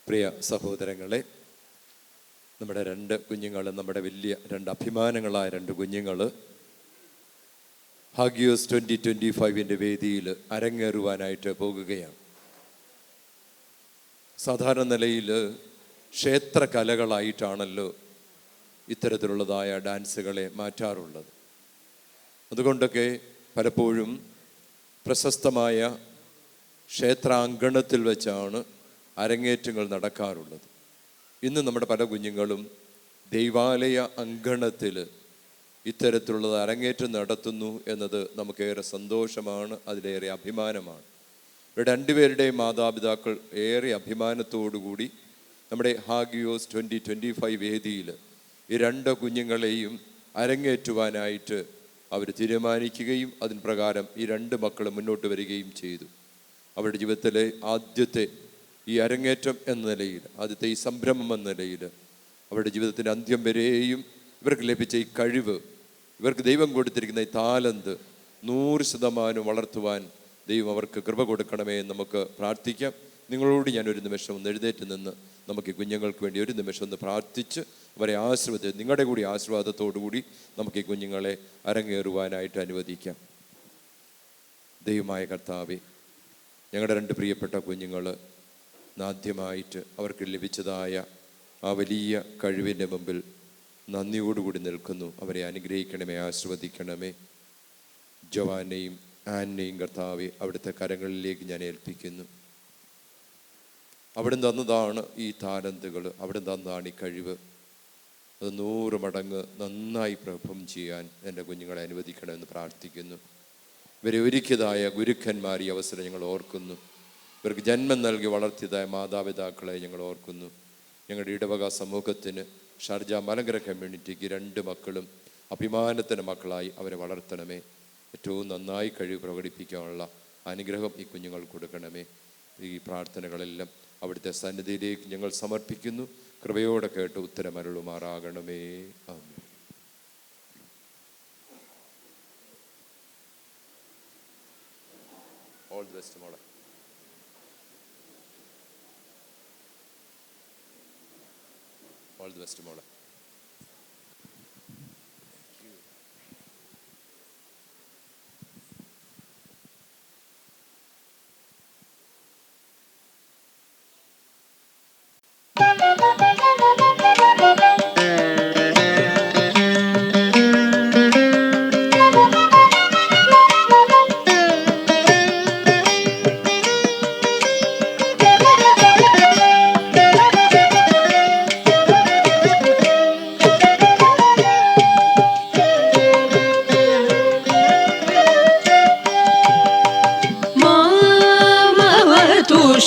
പ്രിയ സഹോദരങ്ങളെ, നമ്മുടെ രണ്ട് കുഞ്ഞുങ്ങൾ, നമ്മുടെ വലിയ രണ്ട് അഭിമാനങ്ങളായ രണ്ട് കുഞ്ഞുങ്ങൾ ഹാഗിയോസ് 2025 വേദിയിൽ അരങ്ങേറുവാനായിട്ട് പോകുകയാണ്. സാധാരണ നിലയിൽ ക്ഷേത്രകലകളായിട്ടാണല്ലോ ഇത്തരത്തിലുള്ളതായ ഡാൻസുകളെ മാറ്റാറുള്ളത്. അതുകൊണ്ടൊക്കെ പലപ്പോഴും പ്രശസ്തമായ ക്ഷേത്രാങ്കണത്തിൽ വെച്ചാണ് അരങ്ങേറ്റങ്ങൾ നടക്കാറുള്ളത്. ഇന്ന് നമ്മുടെ പല കുഞ്ഞുങ്ങളും ദൈവാലയ അങ്കണത്തിൽ ഇത്തരത്തിലുള്ളത് അരങ്ങേറ്റം നടത്തുന്നു എന്നത് നമുക്കേറെ സന്തോഷമാണ്, അതിലേറെ അഭിമാനമാണ്. രണ്ടുപേരുടെയും മാതാപിതാക്കൾ ഏറെ അഭിമാനത്തോടുകൂടി നമ്മുടെ ഹാഗിയോസ് 2025 വേദിയിൽ ഈ രണ്ട് കുഞ്ഞുങ്ങളെയും അരങ്ങേറ്റുവാനായിട്ട് അവർ തീരുമാനിക്കുകയും അതിന് പ്രകാരം ഈ രണ്ട് മക്കളും മുന്നോട്ട് വരികയും ചെയ്തു. അവരുടെ ജീവിതത്തിലെ ആദ്യത്തെ ഈ അരങ്ങേറ്റം എന്ന നിലയിൽ, ആദ്യത്തെ ഈ സംരംഭം എന്ന നിലയിൽ അവരുടെ ജീവിതത്തിൻ്റെ അന്ത്യം വരെയും ഇവർക്ക് ലഭിച്ച ഈ കഴിവ്, ഇവർക്ക് ദൈവം കൊടുത്തിരിക്കുന്ന ഈ താലന്ത് 100% വളർത്തുവാൻ ദൈവം അവർക്ക് കൃപ കൊടുക്കണമേ എന്ന് നമുക്ക് പ്രാർത്ഥിക്കാം. നിങ്ങളോട് ഞാനൊരു നിമിഷം ഒന്ന് എഴുന്നേറ്റ് നിന്ന് നമുക്ക് ഈ കുഞ്ഞുങ്ങൾക്ക് വേണ്ടി ഒരു നിമിഷം ഒന്ന് പ്രാർത്ഥിച്ച് അവരെ ആശീർവദിച്ച്, നിങ്ങളുടെ കൂടി ആശീർവാദത്തോടുകൂടി നമുക്ക് ഈ കുഞ്ഞുങ്ങളെ അരങ്ങേറുവാനായിട്ട് അനുവദിക്കാം. ദൈവമായ കർത്താവേ, ഞങ്ങളുടെ രണ്ട് പ്രിയപ്പെട്ട കുഞ്ഞുങ്ങൾ ആദ്യമായിട്ട് അവർക്ക് ലഭിച്ചതായ ആ വലിയ കഴിവിൻ്റെ മുമ്പിൽ നന്ദിയോടുകൂടി നിൽക്കുന്നു. അവരെ അനുഗ്രഹിക്കണമേ, ആശീർവദിക്കണമേ. ജവാനെയും ആനെയും കർത്താവെ അവിടുത്തെ കരങ്ങളിലേക്ക് ഞാൻ ഏൽപ്പിക്കുന്നു. അവിടുന്ന് തന്നതാണ് ഈ താലന്തുകൾ, അവിടുന്ന് തന്നതാണ് ഈ കഴിവ്. അത് 100 മടങ്ങ് നന്നായി പ്രഭം ചെയ്യാൻ എൻ്റെ കുഞ്ഞുങ്ങളെ അനുവദിക്കണമെന്ന് പ്രാർത്ഥിക്കുന്നു. ഇവരെ ഒരുക്കിയതായ ഗുരുക്കന്മാർ ഈ അവസരം ഞങ്ങൾ ഓർക്കുന്നു. ഇവർക്ക് ജന്മം നൽകി വളർത്തിയതായ മാതാപിതാക്കളെ ഞങ്ങൾ ഓർക്കുന്നു. ഞങ്ങളുടെ ഇടവക സമൂഹത്തിന്, ഷാർജ മലങ്കര കമ്മ്യൂണിറ്റിക്ക് 2 മക്കളും അഭിമാനത്തിൻ്റെ മക്കളായി അവരെ വളർത്തണമേ. ഏറ്റവും നന്നായി കഴിവ് പ്രകടിപ്പിക്കാനുള്ള അനുഗ്രഹം ഈ കുഞ്ഞുങ്ങൾ കൊടുക്കണമേ. ഈ പ്രാർത്ഥനകളെല്ലാം അവിടുത്തെ സന്നിധിയിലേക്ക് ഞങ്ങൾ സമർപ്പിക്കുന്നു. കൃപയോടെ കേട്ട് ഉത്തരമരുളുമാറാകണമേ. ആമേൻ. ഓൾ ദി ബെസ്റ്റ് മോളെ. ഓൾ ദി ബെസ്റ്റ് മോളെ.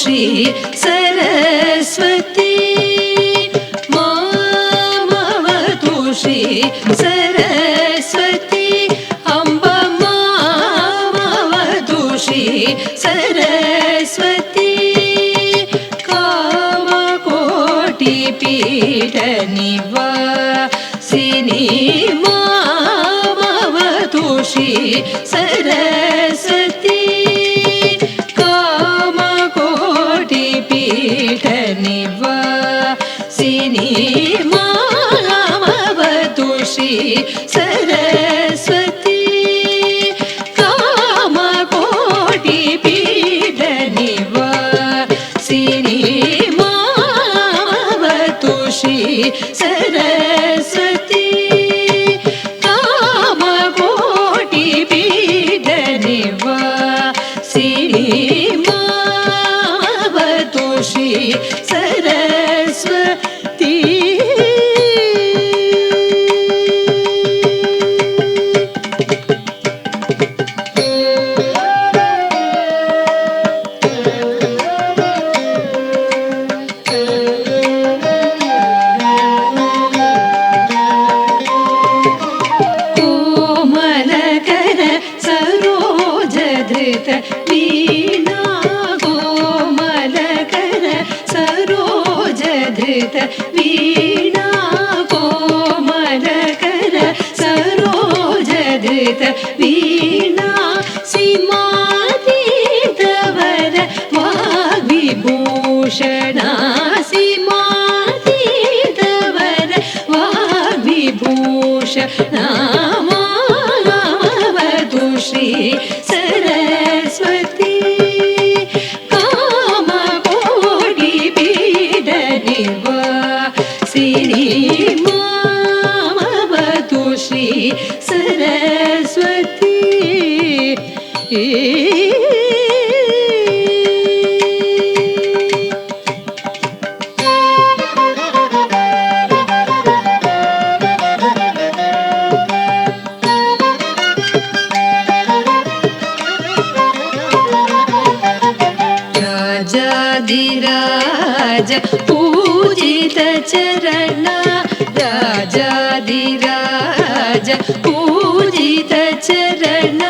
श्री सरस्वती मामवतु श्री सरस्वती अम्ब मामवतु श्री सरस्वती कामकोटि पीठ निवासिनी मामवतु श्री सरस्वती पीठ निवासिनी मामवतु श्री सरस्वती कामकोटि पीठ निवासिनी मामवतु श्री सरस्वती कामकोटि पीठ निवासिनी श्री सरस्वती कोमलकर सरोजधृत वीणा सरोजधृत वीणा कोमलकर सरोजधृत वीणा सीमातीतवर वाग्विभूषणा राजाधिराज पूजित चरण राजाधिराज पूजित चरण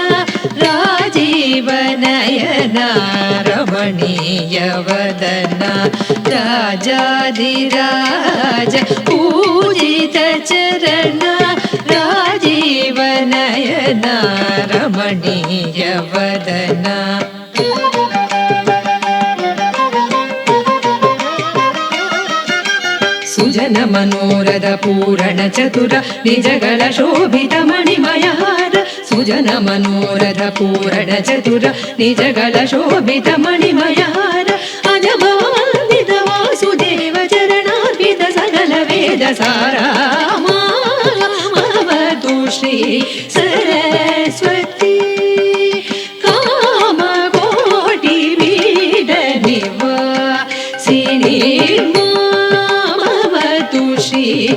राजीव नयन रमणीय वदन राजाधिराज पूजित चरण राजीव नयन रमणीय वदन सुजन मनोरथ पूरण चतुर निजगल शोभित मणिमयहार सुजन मनोरथ पूरण चतुर निजगल शोभित मणिमयहार अजमवन्दित वासुदेव चरणार्पित सकल वेद सारामावतु श्री सरस्वती कामकोटि पीठ निवासिनी श्री